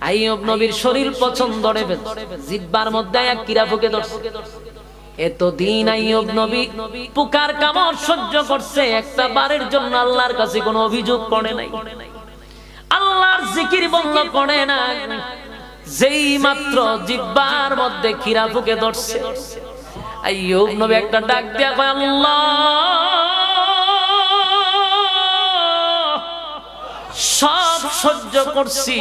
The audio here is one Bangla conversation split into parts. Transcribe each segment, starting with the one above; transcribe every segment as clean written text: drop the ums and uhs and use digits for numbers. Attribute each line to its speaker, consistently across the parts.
Speaker 1: আইয়ুব নবীর শরীর পছন্দ ধরে ফেলছে, জিহ্বার মধ্যে এক কিরা ফুকে ধরছে। এতদিন আইয়ুব নবী পোকার কামড় সহ্য করছে, একটা বারের জন্য আল্লাহর কাছে কোনো অভিযোগ করে নাই, আল্লাহর জিকির বন্ধ করে না। যেই মাত্র জিহ্বার মধ্যে কিরা ফুকে ধরছে, আইয়ুব নবী একটা ডাক দিয়া কয়, আল্লাহ সব সহ্য করছি,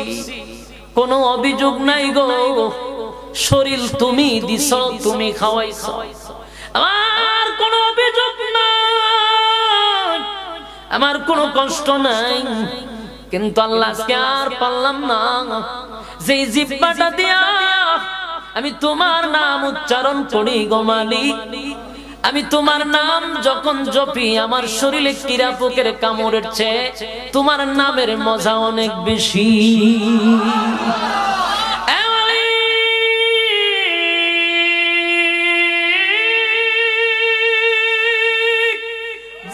Speaker 1: কোনো অভিযোগ নাই গো, শরীর তুমি দিছ, তুমি খাওয়াইছ, আমার কোনো অভিযোগ নাই, আমার কোনো কষ্ট নাই। কিন্তু আল্লাহ আজকে আর পারলাম না, যেই জিহ্বাটা দিয়া আমি তোমার নাম উচ্চারণ করি গো মালিক, আমি তোমার নাম যখন জপি আমার শরীরে কিরা পোকের কামড়ের চেয়ে তোমার নামের মজা অনেক বেশি।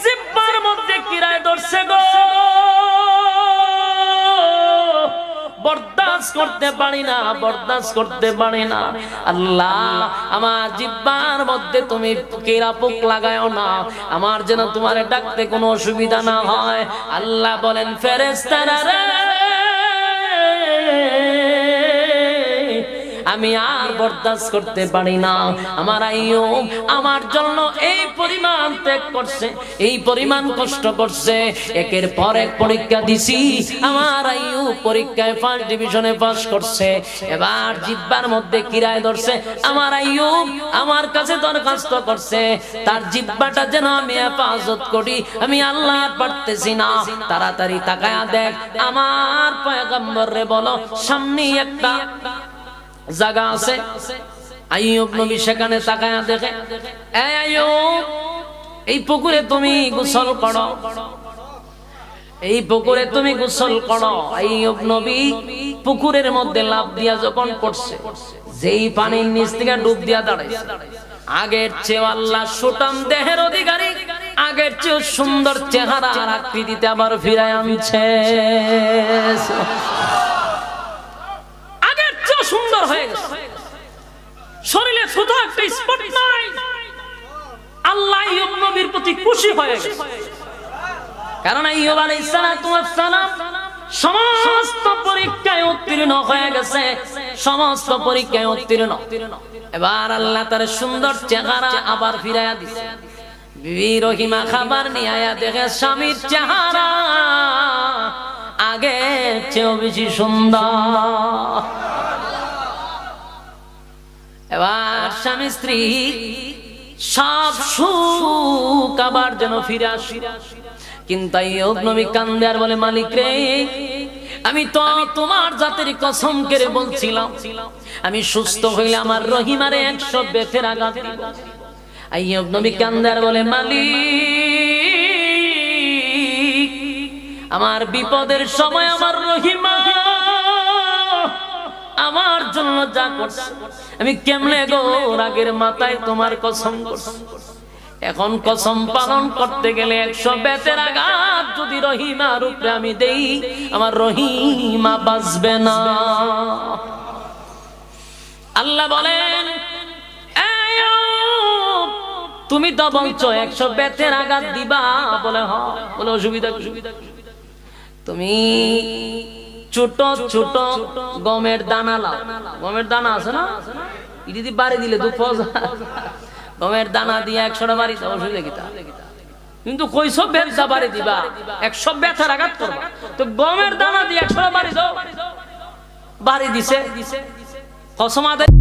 Speaker 1: জিহ্বার মধ্যে কিরায় ধরছে গো, বরদাস্ত করতে পারি না, বরদাস্ত করতে পারি না। আল্লাহ আমার জিহ্বার মধ্যে তুমি কিরা পোক লাগায়ও না, আমার যেন তোমার ডাকতে কোনো অসুবিধা না হয়। আল্লাহ বলেন, ফেরেশতারা রে, আমি আর বরদাস্ত করতে পারি না। আমার আইয়ুব আমার জন্য এই পরিমাণ ত্যাগ করছে, এই পরিমাণ কষ্ট করছে, একের পর এক পরীক্ষা দিছি, আমার আইয়ুব পরীক্ষায় ফার্স্ট ডিভিশনে পাস করছে। এবার জিহ্বার মধ্যে কিরায় ধরছে, আমার আইয়ুব আমার কাছে দরখাস্ত করছে তার জিহ্বাটা যেন আমি হেফাজত করি, আমি আল্লাহ পারতেছি না। তাড়াতাড়ি তাকায়া দেখ, আমার পয়গম্বর রে বলো সামনে একটা জায়গা আছে। আইয়ুব নবী সেখানে তাকায়া দেখে, এই আইয়ুব এই পুকুরে তুমি গোসল করো, এই পুকুরে তুমি গোসল করো। আইয়ুব নবী পুকুরের মধ্যে লাফ দিয়া যখন পড়ছে, যেই পানির নিচ থেকে ডুব দিয়া দাঁড়াইছে, আগের চেয়ে আল্লাহ সুঠাম দেহের অধিকারী, আগের চেয়ে সুন্দর চেহারা আর আকৃতিতে আবার ফিরায় আনছে, সুন্দর হয়ে গেছে, শরীরে কোথাও একটা স্পট নাই। আল্লাহ আইয়ুব নবীর প্রতি খুশি হয়ে গেছে, কারণ আইয়ুব আলাইহিস সালাতু ওয়াস সালাম সমস্ত পরীক্ষায় উত্তীর্ণ হয়ে গেছে, সমস্ত পরীক্ষায় উত্তীর্ণ। এবার আল্লাহ তার সুন্দর চেহারা আবার ফিরাইয়া দিছে। বিবি রহিমা খাবার নিয়ে আয়া দেখে স্বামীর চেহারা আগের চেয়েও বেশি সুন্দর। এবার স্বামী স্ত্রী সব সুখ আবার যেন ফিরে আসে। কিন্তু আইয়ুব নবী কান্দে আর বলে, মালিক রে, আমি তো তোমার জাতের কসম করে বলছিলাম, আমি সুস্থ হইলে আমার রহিমারে 100 বেতের আঘাত দিব। আইয়ুব নবী কান্দে আর বলে, মালিক আমার বিপদের সময় আমার রহিমা আমার জন্য যা করছে, আমি কেমনে গো রাগের মাথায় তোমার কসম করছি। এখন কসম পালন করতে গেলে 100 বেতের আঘাত যদি রহিমার উপরে আমি দেই, আমার রহিমা বাঁচবে না। আল্লাহ বলেন, তুমি তো বলছো 100 বেতের আঘাত দিবা, বলে হ্যাঁ, বলে অসুবিধা, তুমি ছোট ছোট গমের দানা লাও, গমের দানা আছে না, ইদি বাড়ি দিলে তো গমের দানা দিয়ে 100টা বাড়ি দাও, অসুবিধা কি তা? কিন্তু কইসব বেতটা বাড়ি দিবা, 100 বেতের আঘাত করবা, তো গমের দানা দিয়ে 100টা বাড়ি দাও, বাড়ি দিছে, কসম আদায়